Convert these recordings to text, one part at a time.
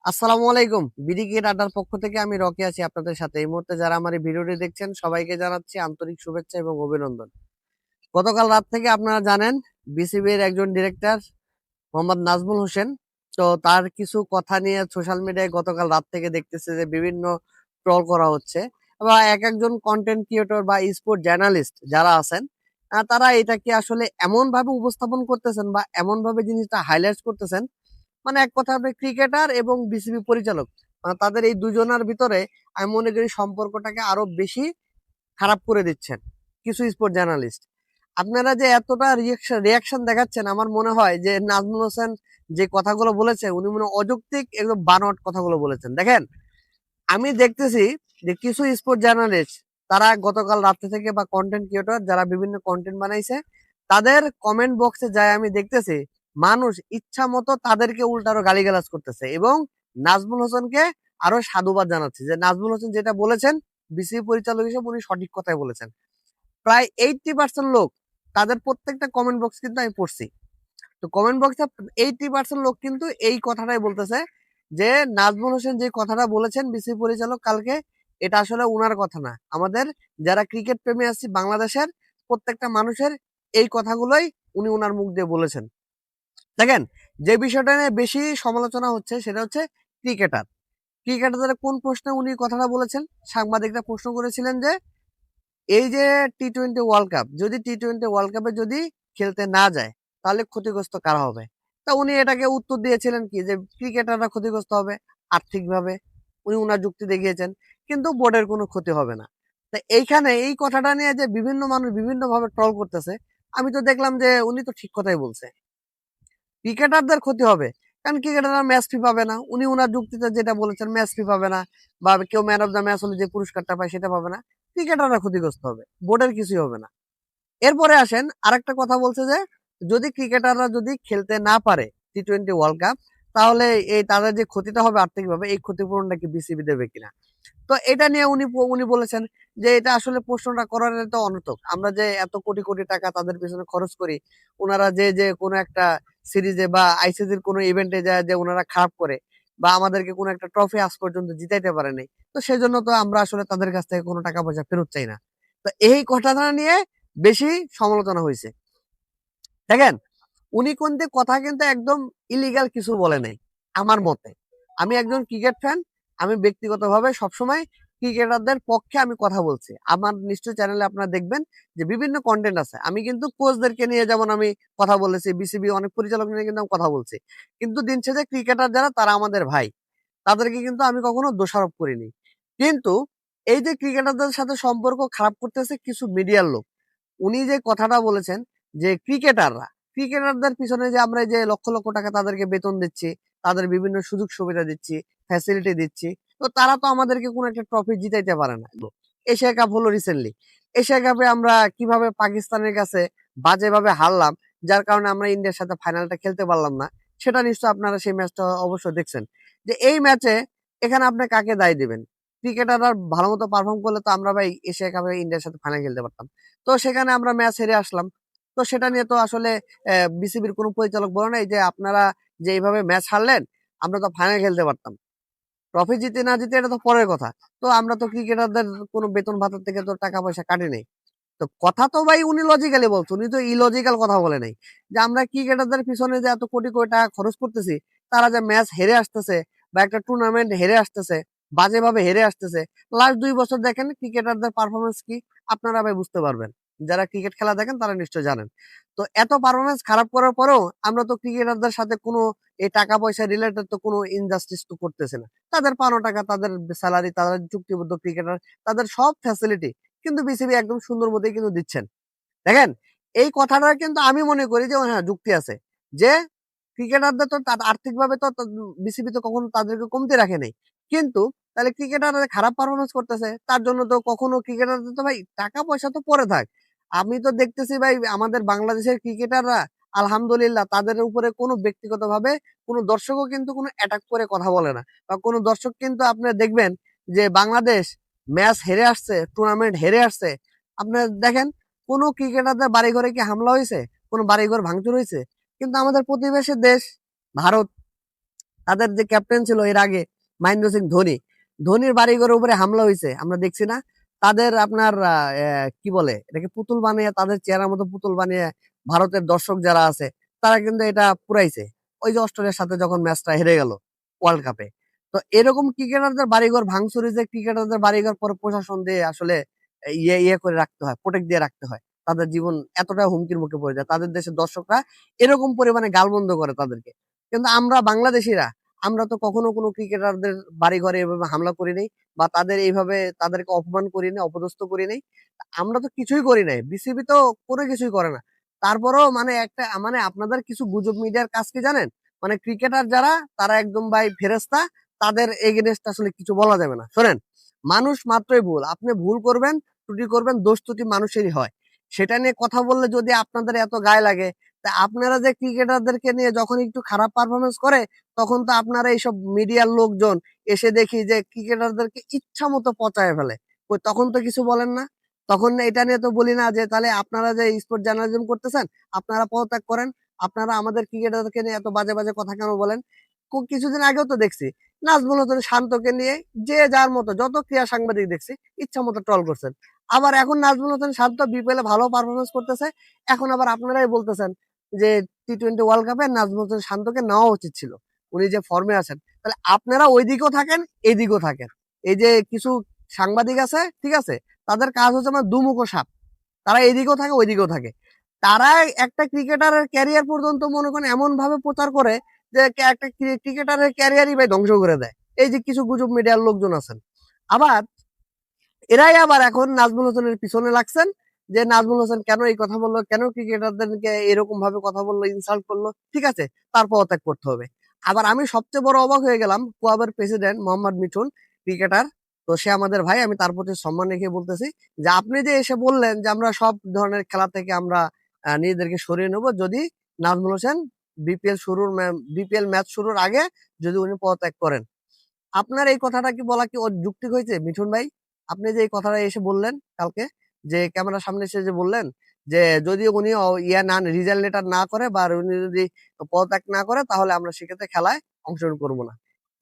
আসসালামু আলাইকুম। বিডি আড্ডার পক্ষ থেকে আমি রকি আছি আপনাদের সাথে। এই মুহূর্তে যারা আমার এই ভিডিওটি দেখছেন সবাইকে জানাচ্ছি আন্তরিক শুভেচ্ছা এবং অভিনন্দন। গতকাল রাত থেকে আপনারা জানেন বিসিবির একজন ডিরেক্টর মোহাম্মদ নাজমুল হোসেন, তো তার কিছু কথা নিয়ে সোশ্যাল মিডিয়ায় গতকাল রাত থেকে দেখতেছে যে বিভিন্ন ট্রল করা হচ্ছে, বা একজন কন্টেন্ট ক্রিয়েটর বা স্পোর্ট জার্নালিস্ট যারা আছেন তারা এটাকে আসলে এমন ভাবে উপস্থাপন করতেছেন বা এমন ভাবে জিনিসটা হাইলাইট করতেছেন, মানে এক কথা আপনি ক্রিকেটার এবং বিসিবি পরিচালক, মানে তাদের এই দুজনের ভিতরে আমি মনে করি সম্পর্কটাকে আরো বেশি খারাপ করে দিচ্ছেন কিছু স্পোর্ট জার্নালিস্ট। আপনারা যে এতটা রিয়াকশন দেখাচ্ছেন, আমার মনে হয় যে নাজমুল হোসেন যে কথাগুলো বলেছে উনি মনে হয় অযৌক্তিক একদম বানোয়াট কথাগুলো বলেছেন। দেখেন, আমি দেখতেছি যে কিছু স্পোর্ট জার্নালিস্ট তারা গতকাল রাত্রে থেকে বা কন্টেন্ট ক্রিয়েটর যারা বিভিন্ন কন্টেন্ট বানাইছে তাদের কমেন্ট বক্সে যায় আমি দেখতেছি মানুষ ইচ্ছা মতো তাদেরকে উল্টারো গালিগালাজ করতেছে এবং নাজমুল হোসেনকে আরো সাধুবাদ জানাচ্ছে যে নাজমুল হোসেন যেটা বলেছেন বিসিবি পরিচালক হিসেবে উনি সঠিক কথাই বলেছেন। প্রায় 80% লোক, তাদের প্রত্যেকটা কমেন্ট বক্স কিন্তু আমি পড়ছি, তো কমেন্ট বক্সে 80% লোক কিন্তু এই কথাটাই বলতেছে যে নাজমুল হোসেন যে কথাটা বলেছেন বিসিবি পরিচালক কালকে, এটা আসলে উনার কথা না, আমাদের যারা ক্রিকেট প্রেমী আছি বাংলাদেশের প্রত্যেকটা মানুষের এই কথাগুলোই উনি উনার মুখ দিয়ে বলেছেন। দেখেন, যে বিষয়টা নিয়ে বেশি সমালোচনা হচ্ছে সেটা হচ্ছে ক্রিকেটার। ক্রিকেটারদের কোন প্রশ্নে উনি কথাটা বলেছেন, সাংবাদিকরা প্রশ্ন করেছিলেন যে এই যে টি-20 ওয়ার্ল্ড কাপ, যদি টি-20 ওয়ার্ল্ড কাপে যদি খেলতে না যায় তাহলে ক্ষতিগ্রস্ত কারা হবে? তা উনি এটাকে উত্তর দিয়েছিলেন কি যে ক্রিকেটাররা ক্ষতিগ্রস্ত হবে আর্থিকভাবে, উনি উনার যুক্তি দেখিয়েছেন, কিন্তু বোর্ডের কোনো ক্ষতি হবে না। তা এইখানে এই কথাটা নিয়ে যে বিভিন্ন মানুষ বিভিন্ন ভাবে ট্রল করতেছে, আমি তো দেখলাম যে উনি তো ঠিক কথাই বলছে, ক্রিকেটারদের ক্ষতি হবে, কারণ ক্রিকেটাররা ম্যাচ ফি পাবে না, উনি উনার যুক্তিতে যেটা বলেছেন ম্যাচ ফি পাবে না, বা কেউ ম্যান অফ দ্য ম্যাচ হলে যে পুরস্কারটা পায় সেটা পাবে না, ক্রিকেটাররা ক্ষতিগ্রস্ত হবে, বোর্ডের কিছুই হবে না। এরপরে আসেন আরেকটা কথা বলছে যে যদি ক্রিকেটাররা যদি খেলতে না পারে টি-20 ওয়ার্ল্ড কাপ, তাহলে এই তাদের যে ক্ষতিটা হবে আর্থিকভাবে এই ক্ষতিপূরণটা কি বিসিবি দেবে কিনা। তো এটা নিয়ে উনি উনি বলেছেন যে এটা আসলে প্রশ্নটা করার তো অনর্থক, আমরা যে এত কোটি কোটি টাকা তাদের পিছনে খরচ করি, ওনারা যে যে কোনো একটা সিরিজে বা আইসিসির কোনো ইভেন্টে যায় যে ওনারা খারাপ করে বা আমাদেরকে কোনো একটা ট্রফি আজ পর্যন্ত জিতাইতে পারে নাই, তো সেজন্য তো আমরা আসলে তাদের কাছ থেকে কোনো টাকা পয়সা ফেরত চাই না। তো এই কথাটা নিয়ে বেশি সমালোচনা হয়েছে। দেখেন, উনি কিন্তু কথা কিন্তু একদম ইলিগাল কিছু বলে নাই আমার মতে। আমি একজন ক্রিকেট ফ্যান, আমি ব্যক্তিগতভাবে সবসময় ক্রিকেটারদের পক্ষে আমি কথা বলছি। আমার নিশ্চয়ই চ্যানেলে আপনারা দেখবেন যে বিভিন্ন কন্টেন্ট আছে, আমি কিন্তু কোচদেরকে নিয়ে যেমন আমি কথা বলেছি, বিসিবি অনেক পরিচালক নিয়ে কিন্তু আমি কথা বলছি, কিন্তু দিন শেষে ক্রিকেটার যারা তারা আমাদের ভাই, তাদেরকে কিন্তু আমি কখনো দোষারোপ করিনি। কিন্তু এই যে ক্রিকেটারদের সাথে সম্পর্ক খারাপ করতেছে কিছু মিডিয়ার লোক, উনি যে কথাটা বলেছেন যে ক্রিকেটারদের পিছনে যে আমরা যে লক্ষ লক্ষ টাকা তাদেরকে বেতন দিচ্ছি, তাদের বিভিন্ন সুযোগ সুবিধা দিচ্ছি, ফ্যাসিলিটি দিচ্ছি, তো তারা তো আমাদেরকে কোনো একটা ট্রফি জিতাইতে পারে না। এশিয়া কাপ হলো রিসেন্টলি, এশিয়া কাপে আমরা কিভাবে পাকিস্তানের কাছে বাজেভাবে হারলাম, যার কারণে আমরা ইন্ডিয়ার সাথে ফাইনালটা খেলতে পারলাম না, সেটা নিশ্চয় আপনারা সেই ম্যাচটা অবশ্যই দেখছেন। যে এই ম্যাচে এখানে আপনি কাকে দায় দিবেন? ক্রিকেটাররা ভালো মতো পারফর্ম করলে তো আমরা ভাই এশিয়া কাপে ইন্ডিয়ার সাথে ফাইনাল খেলতে পারতাম, তো সেখানে আমরা ম্যাচ হেরে আসলাম। তো সেটা নিয়ে তো আসলে বিসিবির কোনো পরিচালক বলে নাই যে আপনারা যে এইভাবে ম্যাচ হারলেন, আমরা তো ফাইনাল খেলতে পারতাম। ট্রফি জিতে না জিতে এটা তো পরের কথা, তো আমরা তো ক্রিকেটারদের কোনো বেতন ভাতার থেকে তো টাকা পয়সা কাটি নাই। তো কথা তো ভাই উনি লজিক্যালি বলছে, উনি তো ইলজিক্যাল কথা বলে নাই যে আমরা ক্রিকেটারদের পিছনে যে এত কোটি কোটি টাকা খরচ করতেছি, তারা যে ম্যাচ হেরে আসতেছে বা একটা টুর্নামেন্ট হেরে আসতেছে, বাজেভাবে হেরে আসতেছে, লাস্ট 2 বছর দেখেন ক্রিকেটারদের পারফরমেন্স কি, আপনারা ভাই বুঝতে পারবেন, যারা ক্রিকেট খেলা দেখেন তারা নিশ্চয় জানেন। তো এত পারফরমেন্স খারাপ করার পরেও আমরা তো ক্রিকেটারদের সাথে কোনো এই টাকা পয়সা রিলেটেড তো কোনো ইনজাস্টিস তো করতেছে না, তাদের পাওনা টাকা, তাদের স্যালারি, তাদের চুক্তিবদ্ধ ক্রিকেটার, তাদের সব ফ্যাসিলিটি কিন্তু বিসিবি একদম সুন্দর মতোই কিন্তু দিচ্ছেন। দেখেন, এই কথাটা কিন্তু আমি মনে করি যে হ্যাঁ যুক্তি আছে, যে ক্রিকেটারদের তো আর্থিকভাবে তো বিসিবি তো কখনো তাদেরকে কমতে রাখে নাই, কিন্তু তাহলে ক্রিকেটাররা খারাপ পারফরমেন্স করতেছে তার জন্য তো কখনো ক্রিকেটারদের তো ভাই টাকা পয়সা তো পরে থাক, আমি তো দেখতেছি ভাই আমাদের বাংলাদেশের ক্রিকেটাররা আলহামদুলিল্লাহ তাদের উপরে কোনো ব্যক্তিগতভাবে কোনো দর্শকও কিন্তু কোনো অ্যাটাক করে কথা বলে না, বা কোনো দর্শক কিন্তু আপনি দেখবেন যে বাংলাদেশ ম্যাচ হেরে আসছে, টুর্নামেন্ট হেরে আসছে, আপনার দেখেন কোনো ক্রিকেটারদের বাড়িঘরে কি হামলা হয়েছে, কোনো বাড়িঘর ভাঙচুর হয়েছে? কিন্তু আমাদের প্রতিবেশী দেশ ভারত, তাদের যে ক্যাপ্টেন ছিল এর আগে মহেন্দ্র সিং ধোনি, ধোনির বাড়িঘরের উপরে হামলা হয়েছে, আমরা দেখছি না? তাদের আপনার কি বলে এটাকে পুতুল বানিয়ে, তাদের চেহারার মতো পুতুল বানিয়ে ভারতের দর্শক যারা আছে তারা কিন্তু এটা পুরাইছে, ওই যে অস্ট্রেলিয়ার সাথে যখন ম্যাচটা হেরে গেল ওয়ার্ল্ড কাপে। তো এরকম ক্রিকেটারদের বাড়িঘর ভাঙচুরি, যে ক্রিকেটারদের বাড়িঘর পরে প্রশাসন দিয়ে আসলে ইয়ে করে রাখতে হয়, প্রোটেক্ট দিয়ে রাখতে হয়, তাদের জীবন এতটা হুমকির মুখে পড়ে যায়, তাদের দেশের দর্শকরা এরকম পরিমাণে গালমন্দ করে তাদেরকে। কিন্তু আমরা বাংলাদেশিরা, আমরা তো কখনো কোনো ক্রিকেটারদের বাড়ি ঘরে এভাবে হামলা করি নাই, বা তাদের এইভাবে তাদেরকে অপমান করি নাই, অপদস্থ করি নাই। আমরা তো কিছুই করি নাই, বিসিবি তো কোনো কিছুই করে না। তারপরেও মানে একটা মানে আপনাদের কিছু গুজব মিডিয়ার কাজ কি জানেন, মানে ক্রিকেটার যারা তারা একদম ভাই ফেরেস্তা, তাদের এগেনস্ট আসলে কিছু বলা যাবে না। শোনেন, মানুষ মাত্রই ভুল, আপনি ভুল করবেন, ত্রুটি করবেন, দোষ ত্রুটি মানুষেরই হয়। সেটা নিয়ে কথা বললে যদি আপনাদের এত গায়ে লাগে, তা আপনারা যে ক্রিকেটারদেরকে নিয়ে যখন একটু খারাপ পারফরমেন্স করে, তখন তো আপনারা এইসব মিডিয়ার লোকজন এসে দেখি যে ক্রিকেটারদেরকে ইচ্ছা মতো পচায় ফেলে, কই তখন তো কিছু বলেন না। তখন এটা নিয়ে তো বলি না যে তাহলে আপনারা যে স্পোর্ট জার্নালিজম করতেছেন আপনারা পদত্যাগ করেন, আপনারা আমাদের ক্রিকেটারকে নিয়ে এত বাজে বাজে কথা কেন বলেন। কিছুদিন আগেও তো দেখছি নাজমুল হোসেন শান্তকে নিয়ে যে যার মতো যত ক্রীড়া সাংবাদিক দেখছি ইচ্ছা মতো ট্রল করছেন। আবার এখন নাজমুল হোসেন শান্ত বিপিএল এ ভালো পারফরমেন্স করতেছে, এখন আবার আপনারাই বলতেছেন যে টি-20 ওয়ার্ল্ড কাপে নাজমুল হোসেন শান্তকে নেওয়া উচিত ছিল, উনি যে ফর্মে আছেন। তাহলে আপনারা ওই দিকেও থাকেন, এই দিকেও থাকেন। এই যে কিছু সাংবাদিক আছে, ঠিক আছে, তাদের কাজ হচ্ছে আমার দুমুখো সাপ, তারা এইদিকেও থাকে ওইদিকেও থাকে। তারা একটা ক্রিকেটারের ক্যারিয়ার পর্যন্ত মনে করেন এমন ভাবে প্রচার করে যে একটা ক্রিকেটারের ক্যারিয়ারই ভাই ধ্বংস করে দেয়। এই যে কিছু গুজব মিডিয়ার লোকজন আছেন, আবার এরাই আবার এখন নাজমুল হোসেনের পিছনে লাগছেন যে নাজমুল হোসেন কেন এই কথা বললো, কেন ক্রিকেটারদেরকে এরকম ভাবে কথা বললো, ইনসাল্ট করলো, ঠিক আছে, তার পদত্যাগ করতে হবে। আবার আমি সবচেয়ে বড় অবাক হয়ে গেলাম, কুয়াবের প্রেসিডেন্ট মোহাম্মদ মিঠুন, ক্রিকেটার, তো সে আমাদের ভাই, আমি তার প্রতি সম্মান রেখে বলতেছি যে আপনি যে এসে বললেন যে আমরা সব ধরনের খেলা থেকে আমরা নিজেদেরকে সরিয়ে নেব যদি নাজমুল হোসেন বিপিএল ম্যাচ শুরুর আগে যদি উনি পদত্যাগ করেন। আপনার এই কথাটা কি বলা কি যুক্তি হয়েছে মিঠুন ভাই? আপনি যে এই কথাটা এসে বললেন কালকে, যে ক্যামেরার সামনে এসে যে বললেন যে যদি উনি ইয়া না রিজাল্ট লেটার না করে বা উনি যদি পদত্যাগ না করে তাহলে আমরা সেক্ষেত্রে খেলায় অংশগ্রহণ করব না।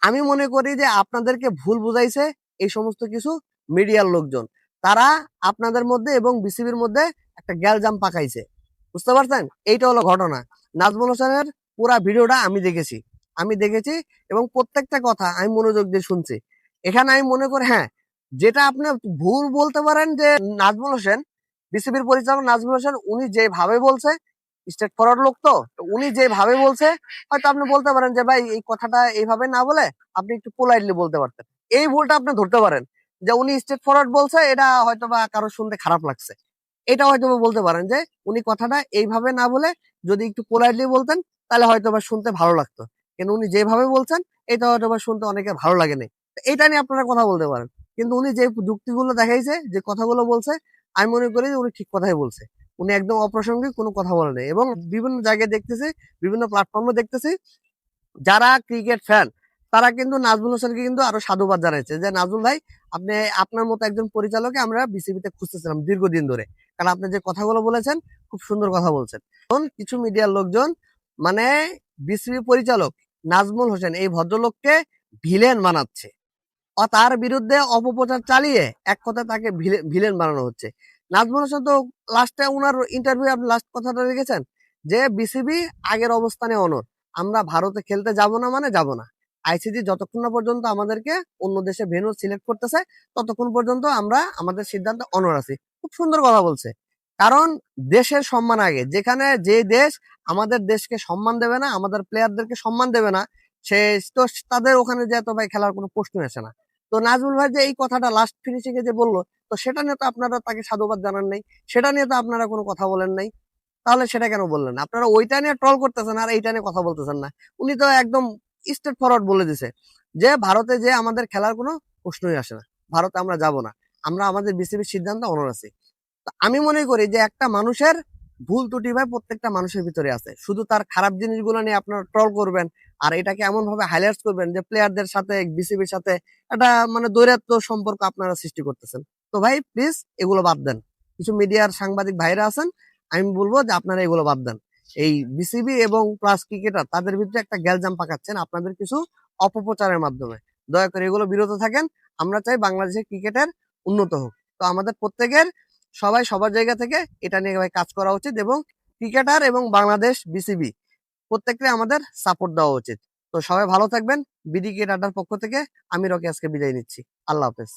আমি মনে করি যে আপনাদেরকে ভুল বুঝাইছে এই সমস্ত কিছু মিডিয়ার লোকজন, তারা আপনাদের মধ্যে এবং বিসিবির মধ্যে একটা গ্যালজাম পাকাইছে, বুঝতে পারছেন? এইটা হলো ঘটনা। নাজমুল হোসেনের পুরা ভিডিওটা আমি দেখেছি এবং প্রত্যেকটা কথা আমি মনোযোগ দিয়ে শুনছি। এখানে আমি মনে করি হ্যাঁ, যেটা আপনি ভুল বলতে পারেন যে নাজমুল হোসেন, বিসিবির পরিচালক নাজমুল হোসেন, উনি যেভাবে বলছে, স্ট্রেট ফরওয়ার্ড লোক তো, উনি যেভাবে বলছে হয়তো আপনি বলতে পারেন যে ভাই এই কথাটা এইভাবে না বলে আপনি একটু পোলাইটলি বলতে পারতেন। এই ভুলটা আপনি ধরতে পারেন যে উনি স্ট্রেট ফরওয়ার্ড বলছে, এটা হয়তো বা কারো শুনতে খারাপ লাগছে, এটা হয়তো বা বলতে পারেন যে উনি কথাটা এইভাবে না বলে যদি একটু পোলাইটলি বলতেন তাহলে হয়তো বা শুনতে ভালো লাগতো, কিন্তু উনি যেভাবে বলছেন এটা হয়তো বা শুনতে অনেকে ভালো লাগে না। এটা নিয়ে আপনারা কথা বলতে পারেন, কিন্তু উনি যে যুক্তিগুলো দেখাইছে, যে কথাগুলো বলছে, আমি মনে করি যে উনি ঠিক কথাই বলছে। উনি একদম অপ্রাসঙ্গিক কোনো কথা বলে নাই। এবং বিভিন্ন জায়গায় দেখতেছি, বিভিন্ন প্ল্যাটফর্মে দেখতেছি যারা ক্রিকেট ফ্যান তারা কিন্তু নাজমুল হোসেনকে কিন্তু আরো সাধুবাদ জানাইছে যে নাজমুল ভাই, আপনি আপনার মতো একজন পরিচালকে আমরা বিসিবিতে খুঁজতেছিলাম দীর্ঘদিন ধরে, কারণ আপনি যে কথাগুলো বলেছেন খুব সুন্দর কথা বলছেন। এখন কিছু মিডিয়ার লোকজন মানে বিসিবি পরিচালক নাজমুল হোসেন এই ভদ্রলোককে ভিলেন বানাচ্ছে, তার বিরুদ্ধে অপপ্রচার চালিয়ে এক কথা তাকে ভিলেন বানানো হচ্ছে। নাজমুল হোসেন তো লাস্টে উনার ইন্টারভিউ আপনি লাস্ট কথাটা দেখেছেন যে বিসিবি আগের অবস্থানে অনড়, আমরা ভারতে খেলতে যাব না মানে যাব না, আইসিসি যতক্ষণ না পর্যন্ত আমাদেরকে অন্য দেশে ভেন্যু সিলেক্ট করতেছে ততক্ষণ পর্যন্ত আমরা আমাদের সিদ্ধান্তে অনড় আছি। খুব সুন্দর কথা বলছে, কারণ দেশের সম্মান আগে, যেখানে যে দেশ আমাদের দেশকে সম্মান দেবে না, আমাদের প্লেয়ারদেরকে সম্মান দেবে না, সে তো তাদের ওখানে যে এত ভাই খেলার কোনো প্রশ্ন আসে না। তো নাজমুল ভাই যে এই কথাটা লাস্ট ফিনিশিং এ যে বললো, তো সেটা নিয়ে তো আপনারা তাকে সাধুবাদ জানান নাই, সেটা নিয়ে তো আপনারা কোনো কথা বলেন নাই, তাহলে সেটা কেন বললেন? আপনারা ওইটা নিয়ে ট্রল করতেছেন আর এইটা নিয়ে কথা বলতেছেন না। উনি তো একদম স্ট্রেট ফরওয়ার্ড বলে দিছে যে ভারতে যে আমাদের খেলার কোনো প্রশ্নই আসে না, ভারতে আমরা যাব না, আমরা আমাদের বিসিবির সিদ্ধান্ত অনড় আছি। তো আমি মনে করি যে একটা মানুষের ভুল ত্রুটি ভাই প্রত্যেকটা মানুষের ভিতরে আছে, শুধু তার খারাপ জিনিসগুলো নিয়ে আপনারা ট্রল করবেন আর এটাকে এমন ভাবে হাইলাইট করবেন যে প্লেয়ারদের সাথে বিসিবির সাথে একটা মানে দ্বৈরাত্ম সম্পর্ক আপনারা সৃষ্টি করতেছেন। তো ভাই প্লিজ এগুলো বাদ দেন। কিছু মিডিয়ার সাংবাদিক ভাইরা আছেন, আমি বলবো যে আপনারা এগুলো বাদ দেন। এই বিসিবি এবং প্লাস ক্রিকেটার তাদের ভিতরে একটা গ্যালজাম পাকাচ্ছেন আপনাদের কিছু অপপ্রচারের মাধ্যমে। দয়া করে এগুলো বিরত থাকেন। আমরা চাই বাংলাদেশের ক্রিকেটের উন্নত হোক। তো আমাদের প্রত্যেকের সবাই সবার জায়গা থেকে এটা নিয়ে ভাই কাজ করা উচিত এবং ক্রিকেটার এবং বাংলাদেশ বিসিবি প্রত্যেককে আমাদের সাপোর্ট দেওয়া উচিত। তো সবাই ভালো থাকবেন। বিডি ক্রিকেট আড্ডার পক্ষ থেকে আমি রকি আজকে বিদায় নিচ্ছি। আল্লাহ হাফেজ।